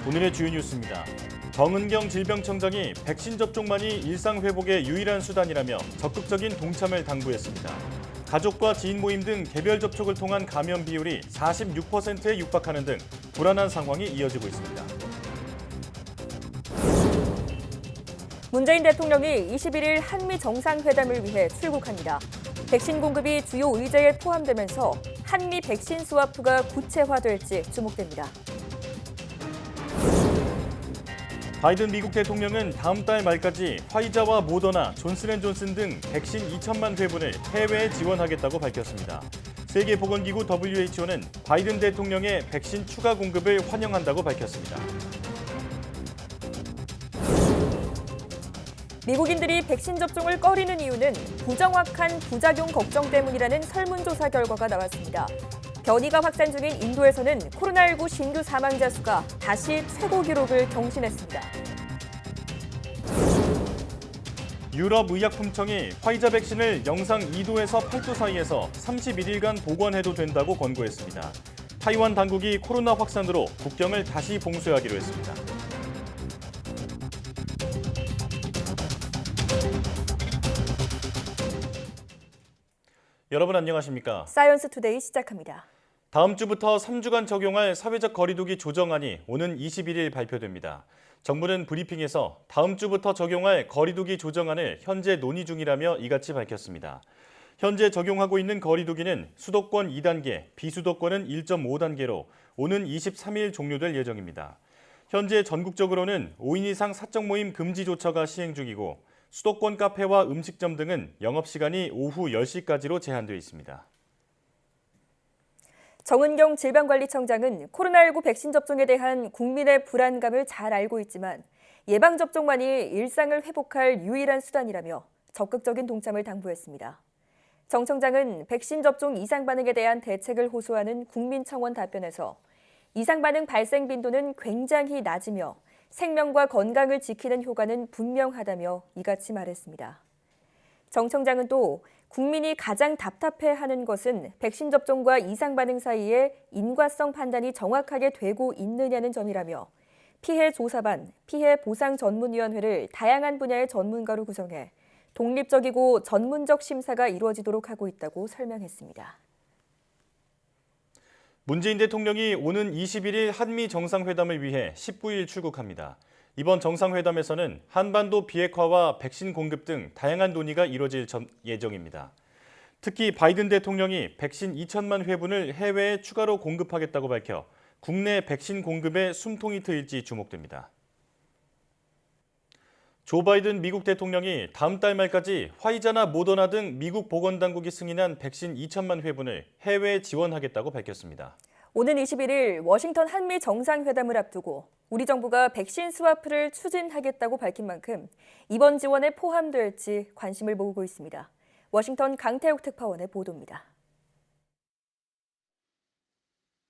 오늘의 주요 뉴스입니다. 정은경 질병청장이 백신 접종만이 일상 회복의 유일한 수단이라며 적극적인 동참을 당부했습니다. 가족과 지인 모임 등 개별 접촉을 통한 감염 비율이 46%에 육박하는 등 불안한 상황이 이어지고 있습니다. 문재인 대통령이 21일 한미 정상회담을 위해 출국합니다. 백신 공급이 주요 의제에 포함되면서 한미 백신 스와프가 구체화될지 주목됩니다. 바이든 미국 대통령은 다음 달 말까지 화이자와 모더나, 존슨앤존슨 등 백신 2천만 회분을 해외에 지원하겠다고 밝혔습니다. 세계보건기구 WHO는 바이든 대통령의 백신 추가 공급을 환영한다고 밝혔습니다. 미국인들이 백신 접종을 꺼리는 이유는 부정확한 부작용 걱정 때문이라는 설문조사 결과가 나왔습니다. 변이가 확산 중인 인도에서는 코로나19 신규 사망자 수가 다시 최고 기록을 경신했습니다. 유럽의약품청이 화이자 백신을 영상 2도에서 8도 사이에서 31일간 보관해도 된다고 권고했습니다. 타이완 당국이 코로나 확산으로 국경을 다시 봉쇄하기로 했습니다. 여러분 안녕하십니까? 사이언스 투데이 시작합니다. 다음 주부터 3주간 적용할 사회적 거리두기 조정안이 오는 21일 발표됩니다. 정부는 브리핑에서 다음 주부터 적용할 거리두기 조정안을 현재 논의 중이라며 이같이 밝혔습니다. 현재 적용하고 있는 거리두기는 수도권 2단계, 비수도권은 1.5단계로 오는 23일 종료될 예정입니다. 현재 전국적으로는 5인 이상 사적 모임 금지 조처가 시행 중이고 수도권 카페와 음식점 등은 영업시간이 오후 10시까지로 제한되어 있습니다. 정은경 질병관리청장은 코로나19 백신 접종에 대한 국민의 불안감을 잘 알고 있지만 예방접종만이 일상을 회복할 유일한 수단이라며 적극적인 동참을 당부했습니다. 정 청장은 백신 접종 이상 반응에 대한 대책을 호소하는 국민청원 답변에서 이상 반응 발생 빈도는 굉장히 낮으며 생명과 건강을 지키는 효과는 분명하다며 이같이 말했습니다. 정 청장은 또 국민이 가장 답답해하는 것은 백신 접종과 이상 반응 사이에 인과성 판단이 정확하게 되고 있느냐는 점이라며 피해 조사반, 피해 보상 전문위원회를 다양한 분야의 전문가로 구성해 독립적이고 전문적 심사가 이루어지도록 하고 있다고 설명했습니다. 문재인 대통령이 오는 21일 한미 정상회담을 위해 19일 출국합니다. 이번 정상회담에서는 한반도 비핵화와 백신 공급 등 다양한 논의가 이뤄질 예정입니다. 특히 바이든 대통령이 백신 2천만 회분을 해외에 추가로 공급하겠다고 밝혀 국내 백신 공급에 숨통이 트일지 주목됩니다. 조 바이든 미국 대통령이 다음 달 말까지 화이자나 모더나 등 미국 보건당국이 승인한 백신 2천만 회분을 해외에 지원하겠다고 밝혔습니다. 오는 21일 워싱턴 한미 정상회담을 앞두고 우리 정부가 백신 스와프를 추진하겠다고 밝힌 만큼 이번 지원에 포함될지 관심을 모으고 있습니다. 워싱턴 강태욱 특파원의 보도입니다.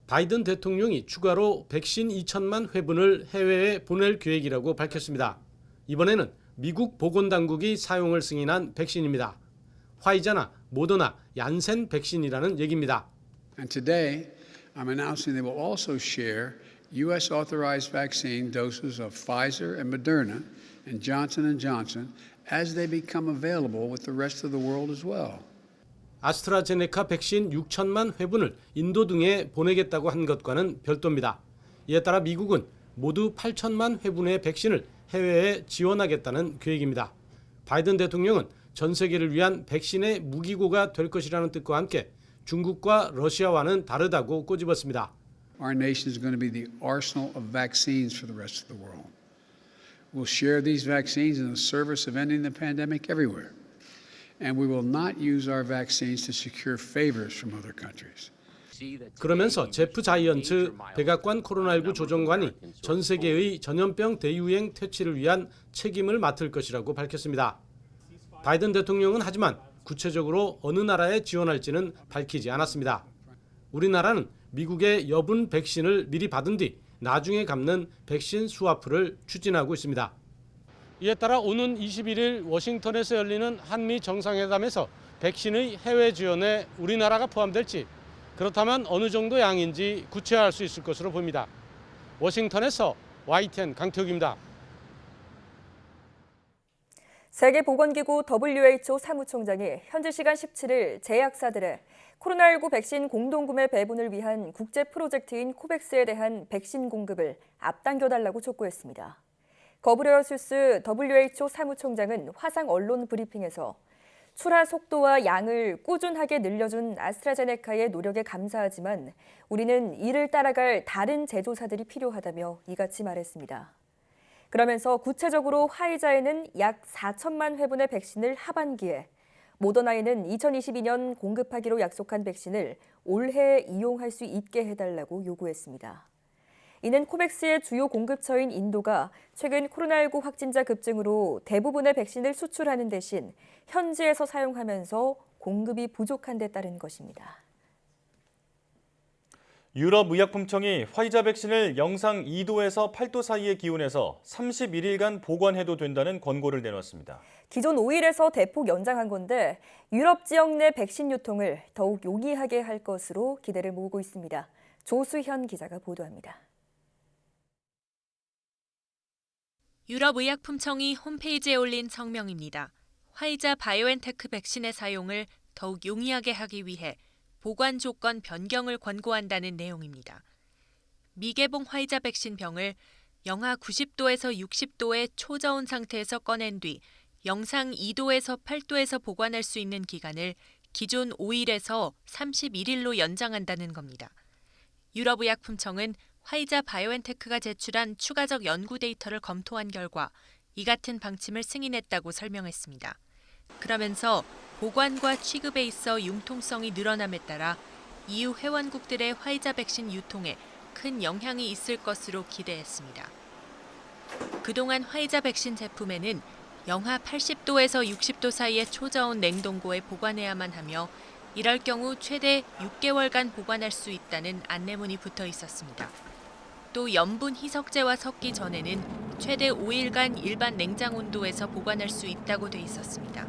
바이든 대통령이 추가로 백신 2천만 회분을 해외에 보낼 계획이라고 밝혔습니다. 이번에는 미국 보건당국이 사용을 승인한 백신입니다. 화이자나 모더나, 얀센 백신이라는 얘기입니다. And today, I'm announcing they will also share U.S. authorized vaccine doses of Pfizer and Moderna and Johnson & Johnson as they become available with the rest of the world as well. 아스트라제네카 백신 6천만 회분을 인도 등에 보내겠다고 한 것과는 별도입니다. 이에 따라 미국은 모두 8천만 회분의 백신을 해외에 지원하겠다는 계획입니다. 바이든 대통령은 전 세계를 위한 백신의 무기고가 될 것이라는 뜻과 함께 중국과 러시아와는 다르다고 꼬집었습니다. Our nation is going to be the arsenal of vaccines for the rest of the world. We'll share these vaccines in the service of ending the pandemic everywhere. And we will not use our vaccines to secure favors from other countries. 그러면서 제프 자이언츠 백악관 코로나19 조정관이 전 세계의 전염병 대유행 퇴치를 위한 책임을 맡을 것이라고 밝혔습니다. 바이든 대통령은 하지만 구체적으로 어느 나라에 지원할지는 밝히지 않았습니다. 우리나라는 미국의 여분 백신을 미리 받은 뒤 나중에 갚는 백신 스와프를 추진하고 있습니다. 이에 따라 오는 21일 워싱턴에서 열리는 한미 정상회담에서 백신의 해외 지원에 우리나라가 포함될지, 그렇다면 어느 정도 양인지 구체화할 수 있을 것으로 보입니다. 워싱턴에서 YTN 강태욱입니다. 세계보건기구 WHO 사무총장이 현지 시간 17일 제약사들의 코로나19 백신 공동구매 배분을 위한 국제 프로젝트인 코백스에 대한 백신 공급을 앞당겨달라고 촉구했습니다. 거브레어수스 WHO 사무총장은 화상 언론 브리핑에서 출하 속도와 양을 꾸준하게 늘려준 아스트라제네카의 노력에 감사하지만 우리는 이를 따라갈 다른 제조사들이 필요하다며 이같이 말했습니다. 그러면서 구체적으로 화이자에는 약 4천만 회분의 백신을 하반기에, 모더나에는 2022년 공급하기로 약속한 백신을 올해 이용할 수 있게 해달라고 요구했습니다. 이는 코백스의 주요 공급처인 인도가 최근 코로나19 확진자 급증으로 대부분의 백신을 수출하는 대신 현지에서 사용하면서 공급이 부족한 데 따른 것입니다. 유럽의약품청이 화이자 백신을 영상 2도에서 8도 사이의 기온에서 31일간 보관해도 된다는 권고를 내놨습니다. 기존 5일에서 대폭 연장한 건데 유럽 지역 내 백신 유통을 더욱 용이하게 할 것으로 기대를 모으고 있습니다. 조수현 기자가 보도합니다. 유럽의약품청이 홈페이지에 올린 성명입니다. 화이자 바이오엔테크 백신의 사용을 더욱 용이하게 하기 위해 보관 조건 변경을 권고한다는 내용입니다. 미개봉 화이자 백신 병을 영하 90도에서 60도의 초저온 상태에서 꺼낸 뒤 영상 2도에서 8도에서 보관할 수 있는 기간을 기존 5일에서 31일로 연장한다는 겁니다. 유럽의약품청은 화이자 바이오엔테크가 제출한 추가적 연구 데이터를 검토한 결과 이 같은 방침을 승인했다고 설명했습니다. 그러면서 보관과 취급에 있어 융통성이 늘어남에 따라 EU 회원국들의 화이자 백신 유통에 큰 영향이 있을 것으로 기대했습니다. 그동안 화이자 백신 제품에는 영하 80도에서 60도 사이의 초저온 냉동고에 보관해야만 하며 이럴 경우 최대 6개월간 보관할 수 있다는 안내문이 붙어 있었습니다. 또 염분 희석제와 섞기 전에는 최대 5일간 일반 냉장 온도에서 보관할 수 있다고 돼 있었습니다.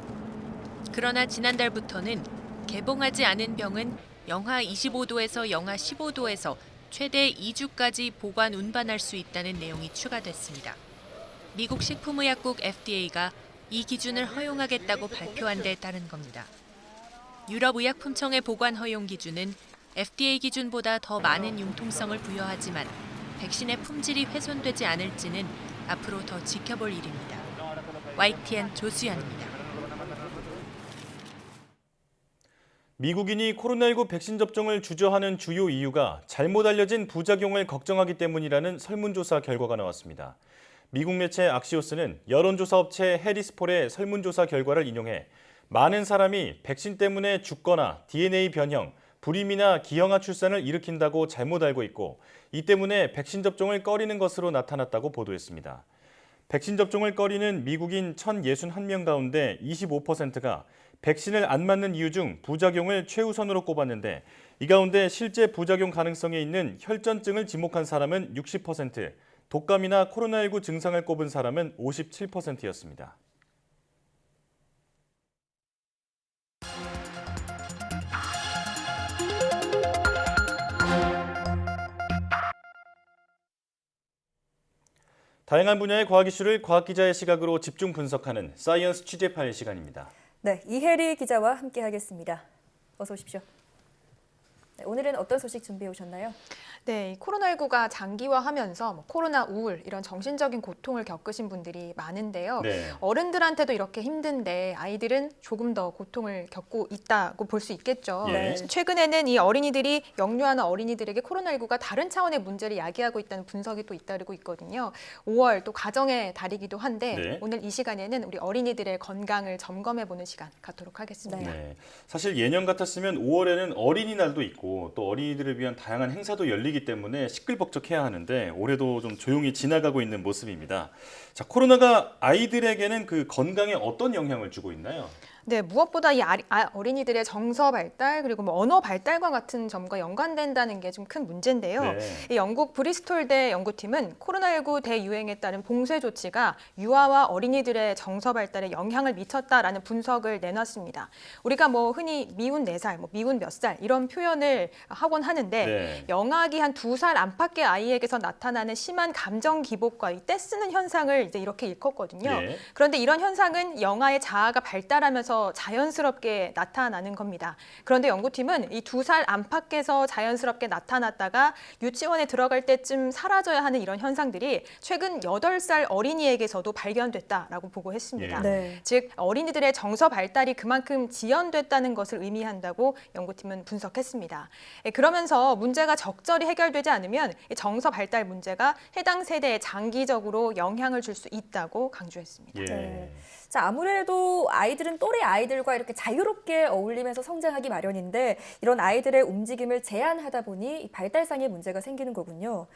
그러나 지난달부터는 개봉하지 않은 병은 영하 25도에서 영하 15도에서 최대 2주까지 보관 운반할 수 있다는 내용이 추가됐습니다. 미국 식품의약국 FDA가 이 기준을 허용하겠다고 발표한 데 따른 겁니다. 유럽의약품청의 보관 허용 기준은 FDA 기준보다 더 많은 융통성을 부여하지만 백신의 품질이 훼손되지 않을지는 앞으로 더 지켜볼 일입니다. YTN 조수연입니다. 미국인이 코로나19 백신 접종을 주저하는 주요 이유가 잘못 알려진 부작용을 걱정하기 때문이라는 설문조사 결과가 나왔습니다. 미국 매체 악시오스는 여론조사 업체 해리스폴의 설문조사 결과를 인용해 많은 사람이 백신 때문에 죽거나 DNA 변형, 불임이나 기형아 출산을 일으킨다고 잘못 알고 있고 이 때문에 백신 접종을 꺼리는 것으로 나타났다고 보도했습니다. 백신 접종을 꺼리는 미국인 1,061명 가운데 25%가 백신을 안 맞는 이유 중 부작용을 최우선으로 꼽았는데 이 가운데 실제 부작용 가능성에 있는 혈전증을 지목한 사람은 60%, 독감이나 코로나19 증상을 꼽은 사람은 57%였습니다. 다양한 분야의 과학 이슈를 과학기자의 시각으로 집중 분석하는 사이언스 취재 파일 시간입니다. 네, 이혜리 기자와 함께하겠습니다. 어서 오십시오. 네, 오늘은 어떤 소식 준비해 오셨나요? 네, 코로나19가 장기화하면서 코로나 우울 이런 정신적인 고통을 겪으신 분들이 많은데요. 네. 어른들한테도 이렇게 힘든데 아이들은 조금 더 고통을 겪고 있다고 볼 수 있겠죠. 예. 최근에는 이 어린이들이 영유아나 어린이들에게 코로나19가 다른 차원의 문제를 야기하고 있다는 분석이 또 잇따르고 있거든요. 5월 또 가정의 달이기도 한데 네. 오늘 이 시간에는 우리 어린이들의 건강을 점검해보는 시간 갖도록 하겠습니다. 네. 사실 예년 같았으면 5월에는 어린이날도 있고 또 어린이들을 위한 다양한 행사도 열리기 때문에 시끌벅적해야 하는데 올해도 좀 조용히 지나가고 있는 모습입니다. 자, 코로나가 아이들에게는 그 건강에 어떤 영향을 주고 있나요? 네, 무엇보다 이 어린이들의 정서 발달 그리고 뭐 언어 발달과 같은 점과 연관된다는 게 좀 큰 문제인데요. 네. 이 영국 브리스톨대 연구팀은 코로나19 대유행에 따른 봉쇄 조치가 유아와 어린이들의 정서 발달에 영향을 미쳤다라는 분석을 내놨습니다. 우리가 뭐 흔히 미운 4살, 뭐 미운 몇 살 이런 표현을 하곤 하는데 네. 영악이 한 2살 안팎의 아이에게서 나타나는 심한 감정 기복과 이 떼쓰는 현상을 이제 이렇게 일컫거든요. 예. 그런데 이런 현상은 영아의 자아가 발달하면서 자연스럽게 나타나는 겁니다. 그런데 연구팀은 이 2살 안팎에서 자연스럽게 나타났다가 유치원에 들어갈 때쯤 사라져야 하는 이런 현상들이 최근 8살 어린이에게서도 발견됐다라고 보고했습니다. 예. 네. 즉 어린이들의 정서 발달이 그만큼 지연됐다는 것을 의미한다고 연구팀은 분석했습니다. 그러면서 문제가 적절히 해결되지 않으면 이 정서 발달 문제가 해당 세대에 장기적으로 영향을 줄 수 있다고 강조했습니다. 예. 네. 자, 아무래도 아이들은 또래 아이들과 이렇게 자유롭게 어울리면서 성장하기 마련인데 이런 아이들의 움직임을 제한하다 보니 이 발달상의 문제가 생기는 거군요.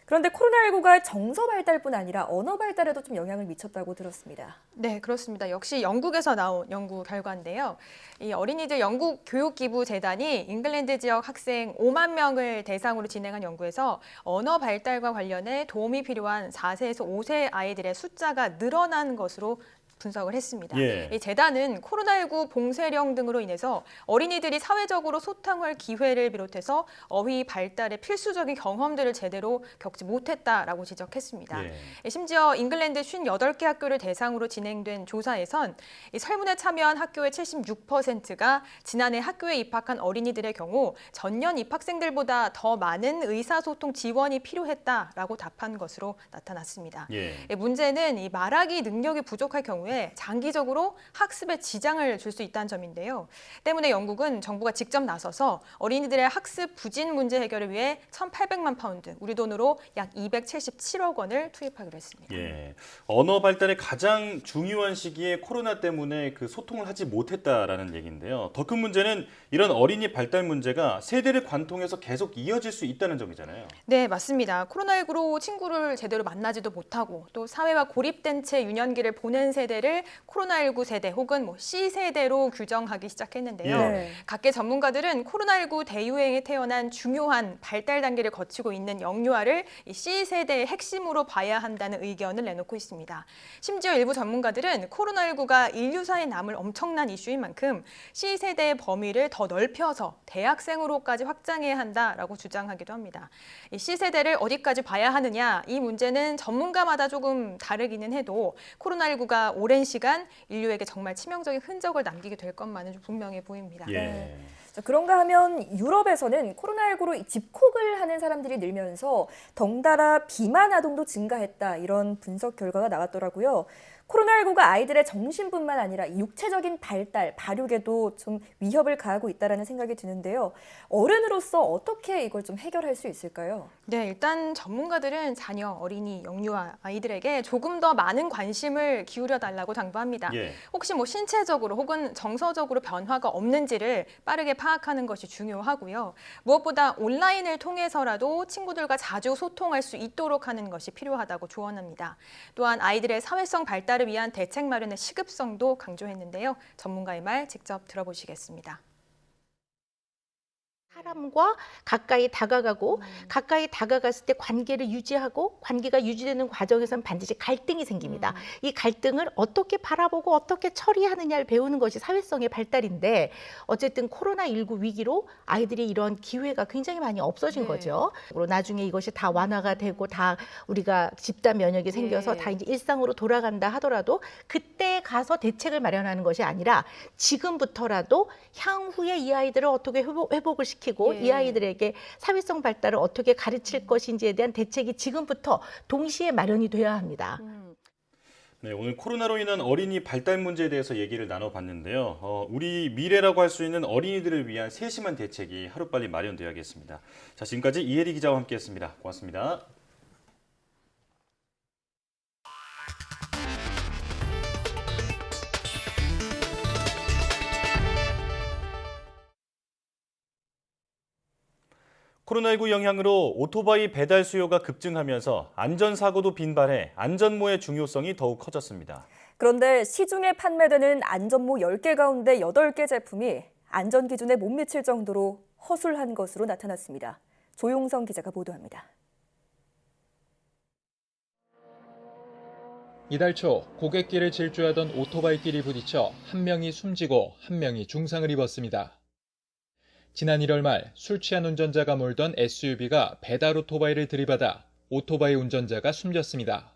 그런데 코로나19가 정서 발달뿐 아니라 언어 발달에도 좀 영향을 미쳤다고 들었습니다. 네, 그렇습니다. 역시 영국에서 나온 연구 결과인데요. 이 어린이들 영국 교육기부 재단이 잉글랜드 지역 학생 5만 명을 대상으로 진행한 연구에서 언어 발달과 관련해 도움이 필요한 4세에서 5세 아이들의 숫자가 늘어난 것으로 분석을 했습니다. 예. 이 재단은 코로나19 봉쇄령 등으로 인해서 어린이들이 사회적으로 소통할 기회를 비롯해서 어휘 발달의 필수적인 경험들을 제대로 겪지 못했다라고 지적했습니다. 예. 심지어 잉글랜드 58개 학교를 대상으로 진행된 조사에선 이 설문에 참여한 학교의 76%가 지난해 학교에 입학한 어린이들의 경우 전년 입학생들보다 더 많은 의사소통 지원이 필요했다라고 답한 것으로 나타났습니다. 예. 문제는 이 말하기 능력이 부족할 경우에 장기적으로 학습에 지장을 줄 수 있다는 점인데요. 때문에 영국은 정부가 직접 나서서 어린이들의 학습 부진 문제 해결을 위해 1,800만 파운드, 우리 돈으로 약 277억 원을 투입하기로 했습니다. 예. 언어 발달의 가장 중요한 시기에 코로나 때문에 그 소통을 하지 못했다라는 얘기인데요. 더 큰 문제는 이런 어린이 발달 문제가 세대를 관통해서 계속 이어질 수 있다는 점이잖아요. 네, 맞습니다. 코로나19로 친구를 제대로 만나지도 못하고 또 사회와 고립된 채 유년기를 보낸 세대를 코로나19 세대 혹은 뭐 C세대로 규정하기 시작했는데요. 네. 각계 전문가들은 코로나19 대유행에 태어난 중요한 발달 단계를 거치고 있는 영유아를 이 C세대의 핵심으로 봐야 한다는 의견을 내놓고 있습니다. 심지어 일부 전문가들은 코로나19가 인류사에 남을 엄청난 이슈인 만큼 C세대의 범위를 더 넓혀서 대학생으로까지 확장해야 한다라고 주장하기도 합니다. 이 C세대를 어디까지 봐야 하느냐, 이 문제는 전문가마다 조금 다르기는 해도 코로나19가 오랜 시간 인류에게 정말 치명적인 흔적을 남기게 될 것만은 좀 분명해 보입니다. 예. 자, 그런가 하면 유럽에서는 코로나19로 집콕을 하는 사람들이 늘면서 덩달아 비만 아동도 증가했다, 이런 분석 결과가 나왔더라고요. 코로나19가 아이들의 정신뿐만 아니라 육체적인 발달, 발육에도 좀 위협을 가하고 있다는 생각이 드는데요. 어른으로서 어떻게 이걸 좀 해결할 수 있을까요? 네, 일단 전문가들은 자녀, 어린이, 영유아 아이들에게 조금 더 많은 관심을 기울여 달라고 당부합니다. 예. 혹시 뭐 신체적으로 혹은 정서적으로 변화가 없는지를 빠르게 파악하는 것이 중요하고요. 무엇보다 온라인을 통해서라도 친구들과 자주 소통할 수 있도록 하는 것이 필요하다고 조언합니다. 또한 아이들의 사회성 발달을 위한 대책 마련의 시급성도 강조했는데요. 전문가의 말 직접 들어보시겠습니다. 사람과 가까이 다가가고 가까이 다가갔을 때 관계를 유지하고 관계가 유지되는 과정에서는 반드시 갈등이 생깁니다. 이 갈등을 어떻게 바라보고 어떻게 처리하느냐를 배우는 것이 사회성의 발달인데 어쨌든 코로나19 위기로 아이들이 이런 기회가 굉장히 많이 없어진 거죠. 나중에 이것이 다 완화가 되고 다 우리가 집단 면역이 생겨서 다 이제 일상으로 돌아간다 하더라도 그때 가서 대책을 마련하는 것이 아니라 지금부터라도 향후에 이 아이들을 어떻게 회복을 시키고 이 아이들에게 사회성 발달을 어떻게 가르칠 것인지에 대한 대책이 지금부터 동시에 마련이 되어야 합니다. 네, 오늘 코로나로 인한 어린이 발달 문제에 대해서 얘기를 나눠봤는데요. 우리 미래라고 할 수 있는 어린이들을 위한 세심한 대책이 하루빨리 마련되어야겠습니다. 자, 지금까지 이혜리 기자와 함께했습니다. 고맙습니다. 코로나19 영향으로 오토바이 배달 수요가 급증하면서 안전사고도 빈발해 안전모의 중요성이 더욱 커졌습니다. 그런데 시중에 판매되는 안전모 10개 가운데 8개 제품이 안전 기준에 못 미칠 정도로 허술한 것으로 나타났습니다. 조용성 기자가 보도합니다. 이달 초 고갯길을 질주하던 오토바이끼리 부딪혀 한 명이 숨지고 한 명이 중상을 입었습니다. 지난 1월 말 술 취한 운전자가 몰던 SUV가 배달 오토바이를 들이받아 오토바이 운전자가 숨졌습니다.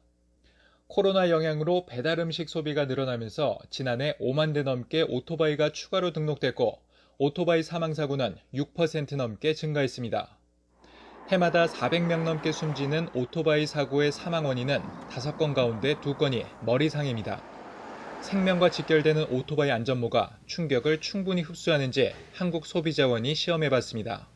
코로나 영향으로 배달 음식 소비가 늘어나면서 지난해 5만 대 넘게 오토바이가 추가로 등록됐고 오토바이 사망 사고는 6% 넘게 증가했습니다. 해마다 400명 넘게 숨지는 오토바이 사고의 사망 원인은 5건 가운데 2건이 머리상입니다. 생명과 직결되는 오토바이 안전모가 충격을 충분히 흡수하는지 한국소비자원이 시험해봤습니다.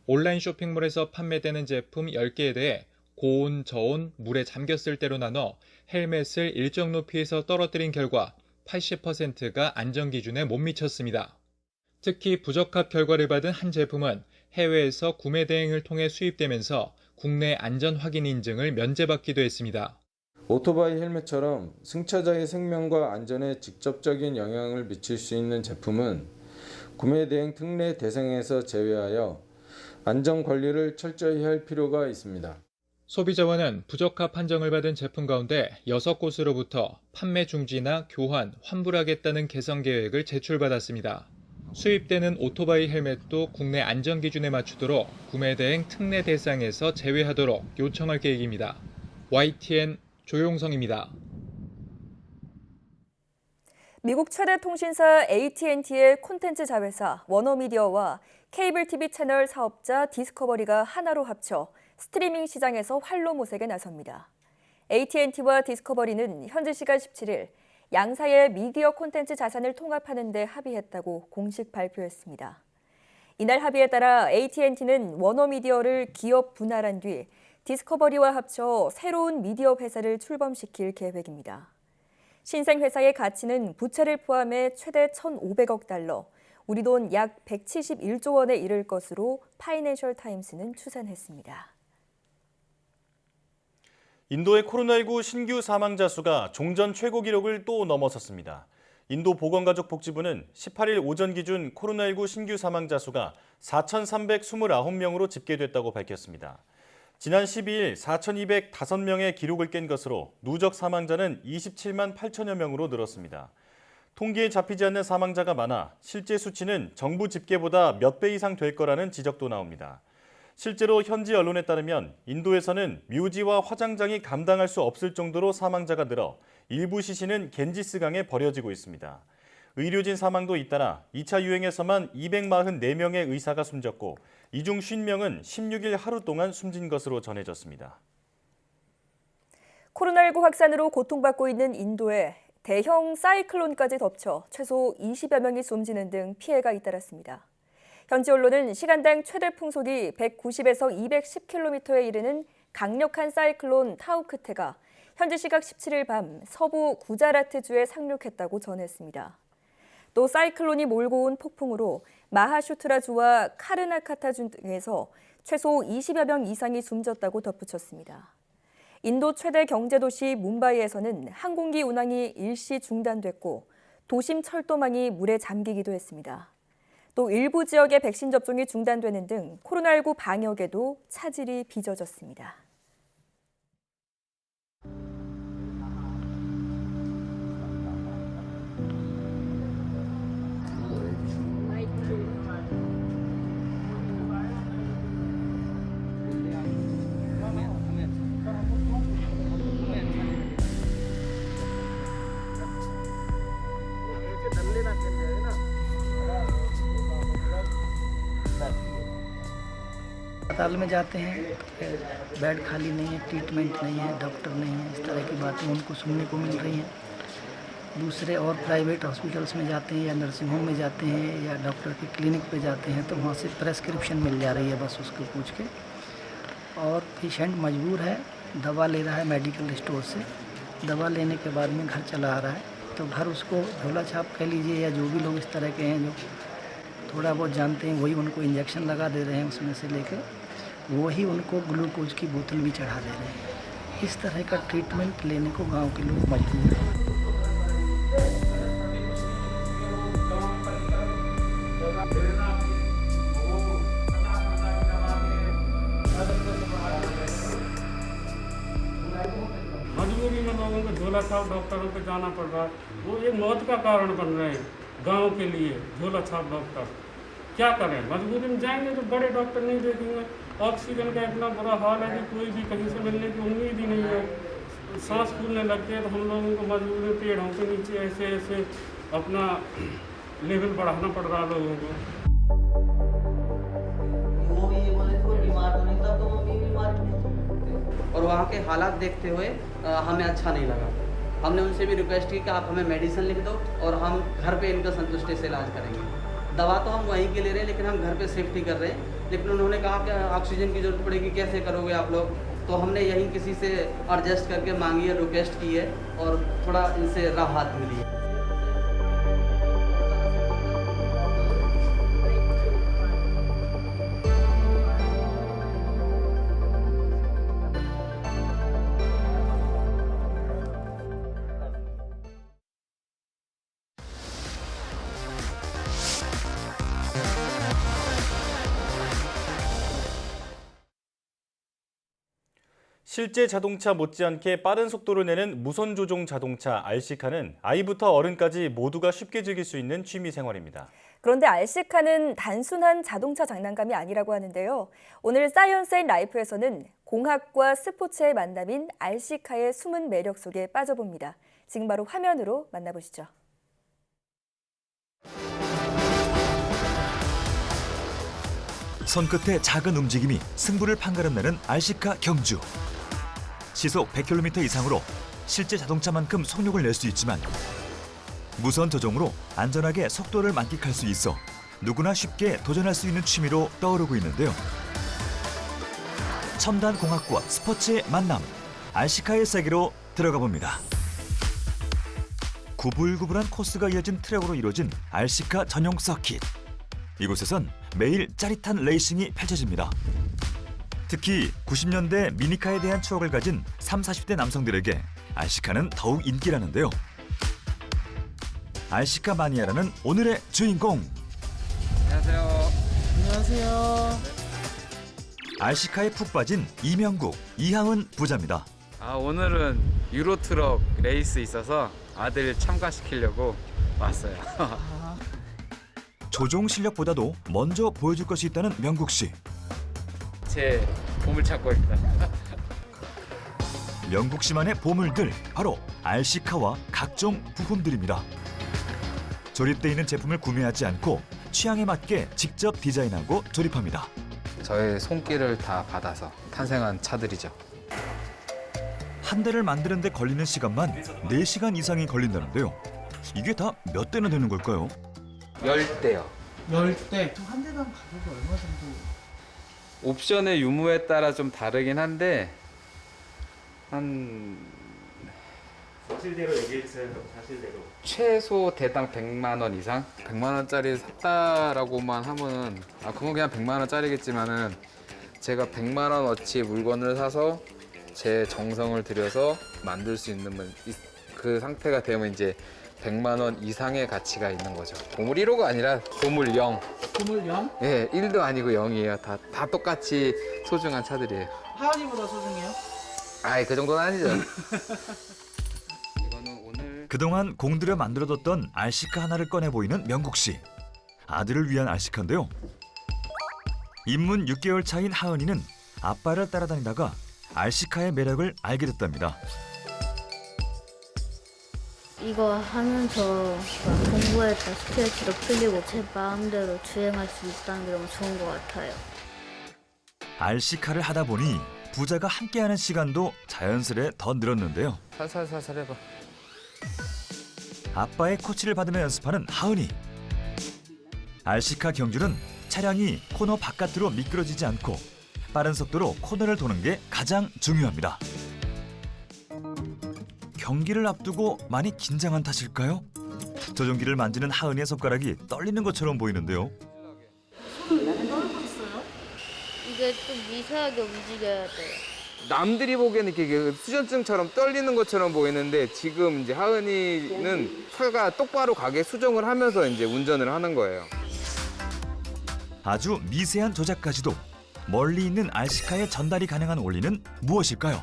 온라인 쇼핑몰에서 판매되는 제품 10개에 대해 고온, 저온, 물에 잠겼을 때로 나눠 헬멧을 일정 높이에서 떨어뜨린 결과 80%가 안전기준에 못 미쳤습니다. 특히 부적합 결과를 받은 한 제품은 해외에서 구매 대행을 통해 수입되면서 국내 안전 확인 인증을 면제받기도 했습니다. 오토바이 헬멧처럼 승차자의 생명과 안전에 직접적인 영향을 미칠 수 있는 제품은 구매 대행 특례 대상에서 제외하여 안전 관리를 철저히 할 필요가 있습니다. 소비자원은 부적합 판정을 받은 제품 가운데 6곳으로부터 판매 중지나 교환, 환불하겠다는 개선 계획을 제출받았습니다. 수입되는 오토바이 헬멧도 국내 안전 기준에 맞추도록 구매 대행 특례 대상에서 제외하도록 요청할 계획입니다. YTN 조용성입니다. 미국 최대 통신사 AT&T의 콘텐츠 자회사 워너미디어와 케이블 TV 채널 사업자 디스커버리가 하나로 합쳐 스트리밍 시장에서 활로모색에 나섭니다. AT&T와 디스커버리는 현지 시간 17일 양사의 미디어 콘텐츠 자산을 통합하는 데 합의했다고 공식 발표했습니다. 이날 합의에 따라 AT&T는 워너미디어를 기업 분할한 뒤 디스커버리와 합쳐 새로운 미디어 회사를 출범시킬 계획입니다. 신생 회사의 가치는 부채를 포함해 최대 1,500억 달러, 우리 돈 약 171조 원에 이를 것으로 파이낸셜 타임스는 추산했습니다. 인도의 코로나19 신규 사망자 수가 종전 최고 기록을 또 넘어섰습니다. 인도 보건가족복지부는 18일 오전 기준 코로나19 신규 사망자 수가 4,329명으로 집계됐다고 밝혔습니다. 지난 12일 4,205명의 기록을 깬 것으로 누적 사망자는 27만 8천여 명으로 늘었습니다. 통계에 잡히지 않는 사망자가 많아 실제 수치는 정부 집계보다 몇 배 이상 될 거라는 지적도 나옵니다. 실제로 현지 언론에 따르면 인도에서는 묘지와 화장장이 감당할 수 없을 정도로 사망자가 늘어 일부 시신은 겐지스강에 버려지고 있습니다. 의료진 사망도 잇따라 2차 유행에서만 244명의 의사가 숨졌고 이 중 50명은 16일 하루 동안 숨진 것으로 전해졌습니다. 코로나19 확산으로 고통받고 있는 인도에 대형 사이클론까지 덮쳐 최소 20여 명이 숨지는 등 피해가 잇따랐습니다. 현지 언론은 시간당 최대 풍속이 190에서 210km에 이르는 강력한 사이클론 타우크테가 현지 시각 17일 밤 서부 구자라트주에 상륙했다고 전했습니다. 또 사이클론이 몰고 온 폭풍으로 마하슈트라주와 카르나카타주 등에서 최소 20여 명 이상이 숨졌다고 덧붙였습니다. 인도 최대 경제도시 뭄바이에서는 항공기 운항이 일시 중단됐고 도심 철도망이 물에 잠기기도 했습니다. 또 일부 지역의 백신 접종이 중단되는 등 코로나19 방역에도 차질이 빚어졌습니다. अस्पताल में जाते हैं, बेड खाली नहीं है, ट्रीटमेंट नहीं है, डॉक्टर नहीं है, इस तरह की बातें उनको सुनने को मिल रही हैं। दूसरे और प्राइवेट हॉस्पिटल्स में जाते हैं या नर्सिंग होम में जाते हैं या डॉक्टर के क्लिनिक पे जाते हैं तो वहाँ से प्रेस्क्रिप्शन मिल जा रही है बस उसको पूछ के, और पेशेंट मजबूर है, दवा ले रहा है मेडिकल स्टोर से, दवा लेने के बाद में घर चला आ रहा है तो घर उसको झोला छाप कह लीजिए या जो भी लोग इस तरह के हैं जो थोड़ा बहुत जानते हैं वही उनको इंजेक्शन लगा दे रहे हैं, उसमें से लेकर वही उनको ग्लूकोज की बोतल भी चढ़ा दे रहे हैं। इस तरह का ट्रीटमेंट लेने को गांव के लोग मजबूर हैं। झोला छाप डॉक्टरों पे जाना पड़ रहा है, वो एक मौत का कारण बन रहे हैं गाँव के लिए। झोला छाप डॉक्टर क्या करें, मजबूरी में जाएंगे तो बड़े डॉक्टर नहीं देखेंगे। ऑक्सीजन का इतना बुरा हाल है कि कोई भी कहीं से मिलने की उम्मीद ही नहीं है। सांस फूलने लगते हैं तो हम लोगों को मजबूरी में पेड़ों के नीचे ऐसे ऐसे अपना लेवल बढ़ाना पड़ रहा है लोगों को। और वहाँ के हालात देखते हुए हमें अच्छा नहीं लगा। हमने उनसे भी रिक्वेस्ट की कि आप हमें मेडिसिन लिख दो और हम घर पे इनका संतुष्टि से इलाज करेंगे। दवा तो हम वहीं के ले रहे हैं, लेकिन हम घर पे सेफ्टी कर रहे हैं। लेकिन उन्होंने कहा कि ऑक्सीजन की ज़रूरत पड़ेगी, कैसे करोगे आप लोग। तो हमने यहीं किसी से एडजस्ट करके मांगी है, रिक्वेस्ट की है और थोड़ा इनसे राहत मिली है। 실제 자동차 못지않게 빠른 속도를 내는 무선 조종 자동차 RC카는 아이부터 어른까지 모두가 쉽게 즐길 수 있는 취미 생활입니다. 그런데 RC카는 단순한 자동차 장난감이 아니라고 하는데요. 오늘 사이언스 앤 라이프에서는 공학과 스포츠의 만남인 RC카의 숨은 매력 속에 빠져봅니다. 지금 바로 화면으로 만나보시죠. 손끝의 작은 움직임이 승부를 판가름내는 RC카 경주. 시속 100km 이상으로 실제 자동차만큼 속력을 낼 수 있지만 무선 조종으로 안전하게 속도를 만끽할 수 있어 누구나 쉽게 도전할 수 있는 취미로 떠오르고 있는데요. 첨단 공학과 스포츠의 만남, RC카의 세계로 들어가 봅니다. 구불구불한 코스가 이어진 트랙으로 이루어진 RC카 전용 서킷. 이곳에선 매일 짜릿한 레이싱이 펼쳐집니다. 특히 90년대 미니카에 대한 추억을 가진 30, 40대 남성들에게 RC카는 더욱 인기라는데요. RC카 마니아라는 오늘의 주인공. 안녕하세요. 안녕하세요. RC카에 푹 빠진 이명국, 이항은 부자입니다. 오늘은 유로트럭 레이스 있어서 아들 참가시키려고 왔어요. 조종 실력보다도 먼저 보여줄 것이 있다는 명국 씨. 제 보물찾고입니다. 명국 씨만의 보물들, 바로 RC카와 각종 부품들입니다. 조립돼 있는 제품을 구매하지 않고 취향에 맞게 직접 디자인하고 조립합니다. 저의 손길을 다 받아서 탄생한 차들이죠. 한 대를 만드는 데 걸리는 시간만 4시간 이상이 걸린다는데요. 이게 다 몇 대나 되는 걸까요? 10대요. 10대. 한 대당 가격이 얼마 정도? 옵션의 유무에 따라 좀 다르긴 한데 한 사실대로 얘기해주세요. 사실대로. 최소 대당 100만 원 이상? 100만 원짜리 샀다라고만 하면은 그건 그냥 100만 원짜리겠지만은 제가 100만 원어치 물건을 사서 제 정성을 들여서 만들 수 있는 그 상태가 되면 이제 100만 원 이상의 가치가 있는 거죠. 보물 1호가 아니라 보물 0. 보물 0? 예, 1도 아니고 0이에요. 다 똑같이 소중한 차들이에요. 하은이보다 소중해요? 아이, 그 정도는 아니죠. 그동안 공들여 만들어뒀던 RC카 하나를 꺼내 보이는 명국 씨. 아들을 위한 RC카인데요. 입문 6개월 차인 하은이는 아빠를 따라다니다가 RC카의 매력을 알게 됐답니다. 이거 하면서 공부했다 스트레스도 풀리고 제 마음대로 주행할 수 있다는 게 너무 좋은 것 같아요. RC카를 하다 보니 부자가 함께하는 시간도 자연스레 더 늘었는데요. 살살살살 해봐. 아빠의 코치를 받으며 연습하는 하은이. RC카 경주는 차량이 코너 바깥으로 미끄러지지 않고 빠른 속도로 코너를 도는 게 가장 중요합니다. 경기를 앞두고 많이 긴장한 탓일까요? 조종기를 만지는 하은이의 손가락이 떨리는 것처럼 보이는데요. 이게 좀 미세하게 움직여야 돼요. 남들이 보기에는 이렇게 수전증처럼 떨리는 것처럼 보이는데 지금 이제 하은이는 차가 똑바로 가게 수정을 하면서 이제 운전을 하는 거예요. 아주 미세한 조작까지도 멀리 있는 RC카에 전달이 가능한 원리는 무엇일까요?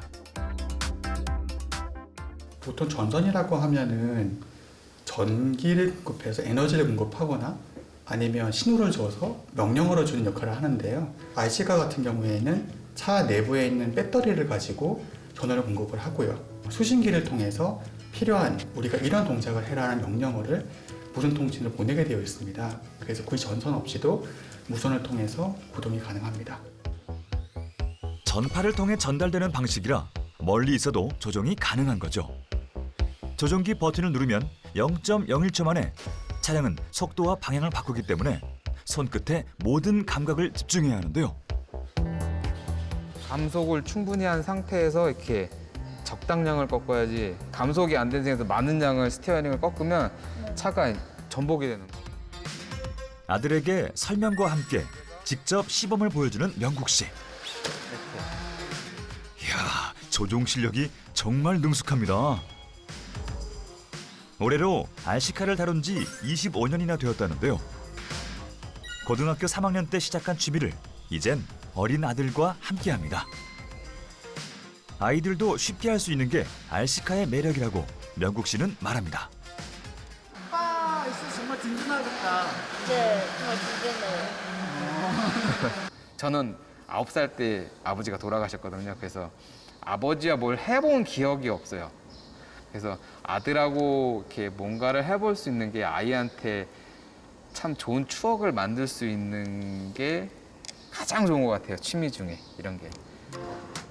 보통 전선이라고 하면은 전기를 공급해서 에너지를 공급하거나 아니면 신호를 줘서 명령어를 주는 역할을 하는데요. IC카 같은 경우에는 차 내부에 있는 배터리를 가지고 전원을 공급을 하고요. 수신기를 통해서 필요한 우리가 이런 동작을 해라는 명령어를 무선 통신을 보내게 되어 있습니다. 그래서 그 전선 없이도 무선을 통해서 구동이 가능합니다. 전파를 통해 전달되는 방식이라 멀리 있어도 조종이 가능한 거죠. 조종기 버튼을 누르면 0.01초 만에 차량은 속도와 방향을 바꾸기 때문에 손끝에 모든 감각을 집중해야 하는데요. 감속을 충분히 한 상태에서 이렇게 적당량을 꺾어야지 감속이 안 된 상태에서 많은 양을 스티어링을 꺾으면 차가 전복이 되는 거예요. 아들에게 설명과 함께 직접 시범을 보여주는 명국 씨. 이야, 조종 실력이 정말 능숙합니다. 올해로 RC카를 다룬 지 25년이나 되었다는데요. 고등학교 3학년 때 시작한 취미를 이젠 어린 아들과 함께합니다. 아이들도 쉽게 할 수 있는 게 RC카의 매력이라고 명국 씨는 말합니다. 아빠 있어 정말 든든하겠다. 네, 정말 든든해요. 저는 9살 때 아버지가 돌아가셨거든요. 그래서 아버지와 뭘 해본 기억이 없어요. 그래서 아들하고 이렇게 뭔가를 해볼 수 있는 게 아이한테 참 좋은 추억을 만들 수 있는 게 가장 좋은 것 같아요. 취미 중에 이런 게.